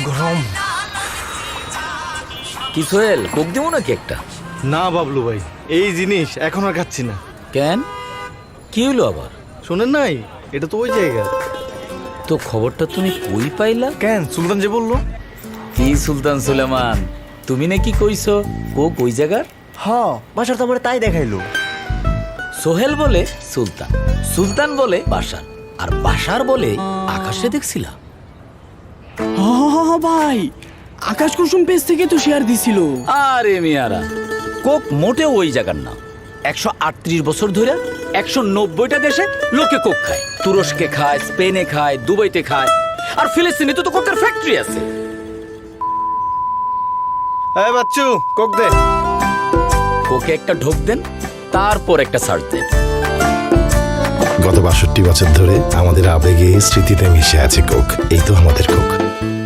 গরম। কি সোহেল, কোক দেবো নাকি একটা? না বাবলু ভাই, এই জিনিস এখন আর খাচ্ছি না। কেন, কি হইলো আবার? শোনেন নাই, এটা তো ওই জায়গা। তো খবরটা তুমি কই পাইলা? কেন, সুলতান যে বললো। কি সুলতান সুলেমান, তুমি নাকি কইছো কোক ওই জায়গার? হ, বাসার তো আমার তাই দেখাইলো। সোহেল বলে সুলতান, সুলতান বলে বাসার, আর বাসার বলে আকাশে দেখছিলা। ভাই, আকাশ কুসুম পেজ থেকে তো শেয়ার দিছিল। আরে মিয়ারা, কোক মোটেও ওই জায়গার না। 138 বছর ধরে 190টা দেশে লোকে কোক খায়। তুরস্কে খায়, স্পেনে খায়, দুবাইতে খায়, আর ফিলিস্তিনে তো কোকের ফ্যাক্টরি আছে। এই বাচ্চু, কোক দে। কোকে একটা ঢোক দেন, তারপর একটা সার্চ দেন। গত 62 বছর ধরে আমাদের আবেগে স্মৃতিতে মিশে আছে কোক। এই তো আমাদের কোক।